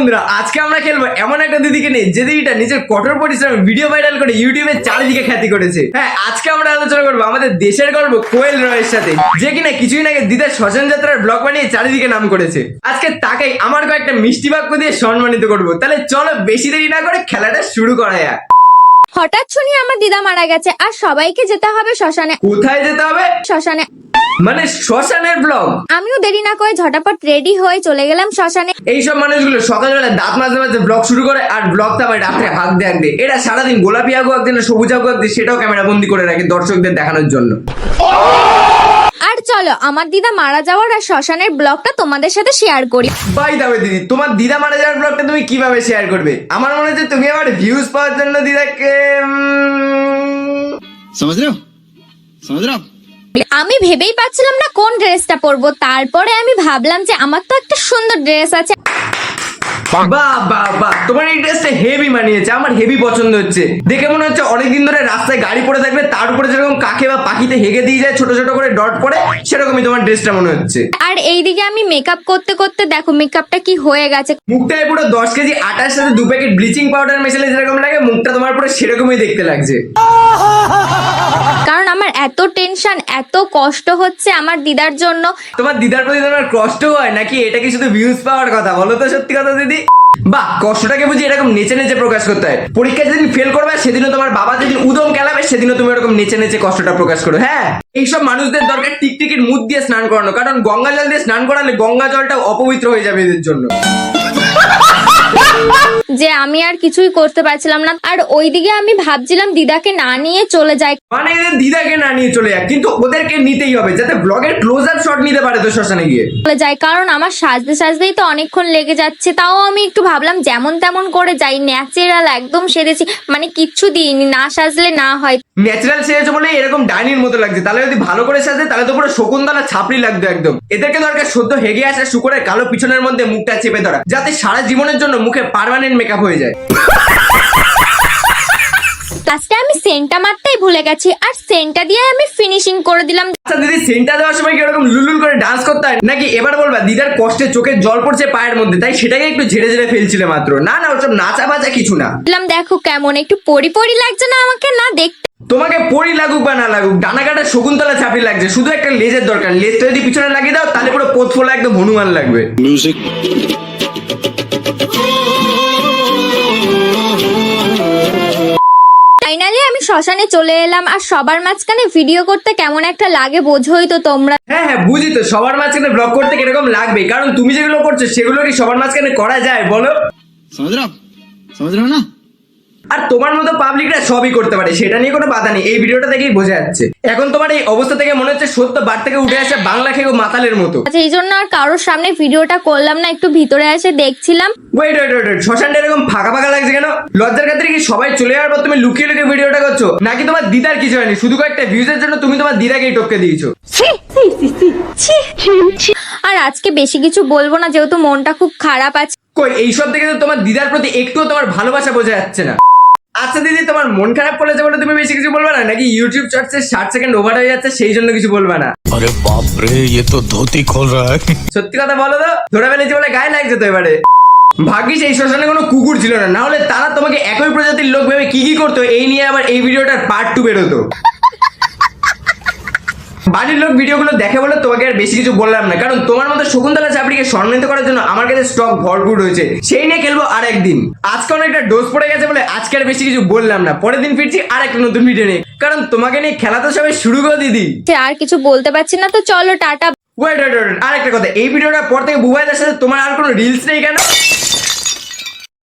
বন্ধুরা, আজকে আমরা খেলবো এমন একটা দিদিকে নিয়ে যে দিদিটা নিজের কঠোর পরিশ্রমে ভিডিও ভাইরাল করে ইউটিউবে চারিদিকে খ্যাতি করেছে। হ্যাঁ, আজকে আমরা আলোচনা করবো আমাদের দেশের গর্ব কোয়েল রয়ের সাথে, যে কিনা কিছুদিন আগে দিদার শ্মশান যাত্রার ব্লগ বানিয়ে চারিদিকে নাম করেছে। আজকে তাকেই আমার কয়েকটা মিষ্টি বাক্য দিয়ে সম্মানিত করবো। তাহলে চলো বেশি দেরি না করে খেলাটা শুরু করা যাক। হঠাৎ শুনি আমার দিদা মারা গেছে আর সবাইকে যেতে হবে শ্মশানে। কোথায় যেতে হবে? শ্মশানে। মানে শ্মশানের ব্লগ? আমিও দেরি না করে ঝটাপট রেডি হয়ে চলে গেলাম শ্মশানে। এইসব মানুষগুলো সকালবেলা দাঁত মাজতে মাজতে ব্লগ শুরু করে আর ব্লগ থামায় রাত্রে হাত দিয়ে আঁকবে। এরা সারাদিন গোলাপি আঁকু আঁকতে না সবুজ আঁকু আঁকতে, সেটাও ক্যামেরা বন্দি করে রাখে দর্শকদের দেখানোর জন্য। আর চলো আমার দিদা মারা যাওয়ার আর শ্মশানের ব্লগটা তোমাদের সাথে শেয়ার করি। বাই দাবে দিদি, তোমার দিদা মারা যাওয়ার ব্লগটা তুমি কিভাবে শেয়ার করবে? আমার মনে হচ্ছে তুমি আমার ভিউজ পাওয়ার জন্য দিদাকে समझ रहे हो আমি ভেবেই পাচ্ছিলাম না কোন ড্রেসটা পরবো। তারপরে আমি ভাবলাম যে আমার তো একটা সুন্দর ড্রেস আছে। বাহ বাহ বাহ, তোমার এই ড্রেসটা হেভি মানিয়েছে, আমার হেভি পছন্দ হচ্ছে। দেখে মনে হচ্ছে অনেকদিন ধরে রাস্তায় গাড়ি পড়ে থাকবে, তার উপরে যেরকম কাকে বা পাখিতে হেগে দিয়ে যায় ছোট ছোট করে ডট পরে, সেরকমই তোমার ড্রেসটা মনে হচ্ছে। আর এইদিকে আমি মেকআপ করতে করতে দেখো মেকআপটা কি হয়ে গেছে। মুখটায় পুরো 10 কেজি আটার সাথে 2 প্যাকেট ব্লিচিং পাউডার মেশালে যেরকম লাগে, মুখটা তোমার পুরো সেরকমই দেখতে লাগছে। কারণ আমার এত টেনশন, এত কষ্ট হচ্ছে আমার দিদার জন্য। তোমার দিদার প্রতি তোমার কষ্ট হয় নাকি এটা কি শুধু ভিউজ পাওয়ার কথা? বলো তো সত্যি কথা দিদি। বাহ, কষ্টটাকে বুঝি এরকম নেচে নেচে প্রকাশ করতে হয়। পরীক্ষা যেদিন ফেল করবে সেদিনও তোমার বাবা যেদিন উদম খেলাবে সেদিনও তুমি এরকম নেচে নেচে কষ্টটা প্রকাশ করো। হ্যাঁ, এইসব মানুষদের দরকার টিকটিকির মুখ দিয়ে স্নান করানো, কারণ গঙ্গা জল দিয়ে স্নান করালে গঙ্গা জলটা অপবিত্র হয়ে যাবে এদের জন্য। যে আমি আর কিছুই করতে পারছিলাম না। আর ওইদিকে আমি ভাবছিলাম দিদাকে না নিয়ে চলে যাই। মানে এদের দিদাকে না নিয়ে চলে যাক, কিন্তু ওদেরকে নিতেই হবে যাতে ব্লগের ক্লোজ আপ শট নিতে পারে তো শ্মশানে গিয়ে। কারণ আমার সাজতে সাজতেই তো অনেকক্ষণ লেগে যাচ্ছে। তাও আমি একটু ভাবলাম যেমন তেমন করে যাই, ন্যাচারাল একদম সেরেছি, মানে কিচ্ছু দিইনি, না সাজলে না হয়। ন্যাচারাল সেরেছে বলে এরকম ডাইনির মতো লাগছে, তাহলে যদি ভালো করে সাজে তাহলে তো পুরো শকুন্তলা ছাপড়ি লাগতো একদম। এদেরকে দরকার সদ্য হেগে আসা শুকরের কালো পিছনের মধ্যে মুখটা চেপে ধরা, যাতে সারা জীবনের জন্য মুখে পার্মানেন্ট মেকআপ হয়ে যায়। আজকে আমি সেন্টটা মারতেই ভুলে গেছি, আর সেন্টটা দিয়ে আমি ফিনিশিং করে দিলাম। আচ্ছা দিদি, সেন্টার দেওয়ার সময় কি এরকম লুলুল করে ডান্স করতে হয় নাকি? এবার বলবা দিদার কষ্টে চোখে জল পড়ছে পায়ের মধ্যে, তাই সেটাকে একটু ঝেড়ে ঝেড়ে ফেলছিলে মাত্র। না না, ওসব নাচা বাজা কিছু না। বললাম দেখো কেমন একটু পরি পরি লাগছে না আমাকে? না দেখতে তোমাকে পরি লাগুক বা না লাগুক, ডানা কাটা শকুন্তলা ছাপড়ি লাগছে। শুধু একটা লেজের দরকার, লেজটা যদি পিছনে লাগিয়ে দাও তাহলে পুরো পোত ফোলা একদম হনুমান লাগবে। म्यूजिक ফাইনালি আমি শ্মশানে চলে এলাম। আর সবার মাঝখানে ভিডিও করতে কেমন একটা লাগে বোঝোই তো তোমরা। হ্যাঁ হ্যাঁ, বুঝি তো সবার মাঝখানে ব্লগ করতে কিরকম লাগবে, কারণ তুমি যেগুলো করছো সেগুলো কি সবার মাঝখানে করা যায় বলো? समझ रहे हो ना। আর তোমার মতো পাবলিকরা সবই করতে পারে, সেটা নিয়ে কোনো বাধা নেই। এই ভিডিওটা দেখেই বোঝা যাচ্ছে। এখন তোমার এই অবস্থা থেকে মনে হচ্ছে সত্য বার থেকে উঠে আসে বাংলা খেগো মাতালের মতো। আচ্ছা, এই জন্য আর কারোর সামনে ভিডিওটা করলাম না, একটু ভিতরে এসে দেখছিলাম। ওয়েট ওয়েট ওয়েট, শ্মশানটা এরকম ফাঁকা ফাঁকা লাগছে কেন? লজ্জার খাতিরে কি সবাই চলে যাওয়ার পর তুমি লুকিয়ে লুকিয়ে ভিডিওটা করছো, নাকি তোমার দিদার কিছু হয়নি? শুধু কয়েকটা ভিউজের জন্য তুমি তোমার দিদাকেই টপকে দিয়েছো। আর আজকে বেশি কিছু বলবো না, যেহেতু মনটা খুব খারাপ আছে। কই, এইসব থেকে তো তোমার দিদার প্রতি একটুও তোমার ভালোবাসা বোঝা যাচ্ছে না। আচ্ছা দিদি, তোমার মন খারাপ করেছে বলে তুমি বেশি কিছু বলবা না, নাকি ইউটিউব শর্টসে 60 সেকেন্ড ওভার হয়ে যাচ্ছে সেই জন্য কিছু বলবা না? अरे बाप रे, ये तो धोती खोल रहा है। সত্যি কথা বলো তো, ধরে ফেলেছি বলে গায়ে লাগছে তো এবারে। ভাগ্যিস এই শ্মশানে কোনো কুকুর ছিল না, না হলে তারা তোমাকে একই প্রজাতির লোক ভেবে কি কি করতো এই নিয়ে আবার এই ভিডিওটার পার্ট 2 বেরোতো। বাড়ির লোক ভিডিওগুলো দেখে বলে তোমাকে আর বেশি কিছু বললাম না, কারণ তোমার মতো শকুন্তলা চাপড়িকে সম্মানিত করার জন্য আমার কাছে স্টক ভরপুর রয়েছে, সেই নিয়ে খেলবো আর একদিন। আজকে অনেকটা ডোজ পড়ে গেছে বলে আজকে আর বেশি কিছু বললাম না, পরের দিন ফিরছি আর একটা নতুন ভিডিও নিয়ে, কারণ তোমাকে নিয়ে খেলা তো সবাই শুরু করে দিদি। আর কিছু বলতে পারছি না, তো চলো টাটা। ওয়েট ওয়েট ওয়েট, আর একটা কথা, এই ভিডিওটার পর থেকে বুবাইদার সাথে তোমার আর কোনো রিলস নেই কেন?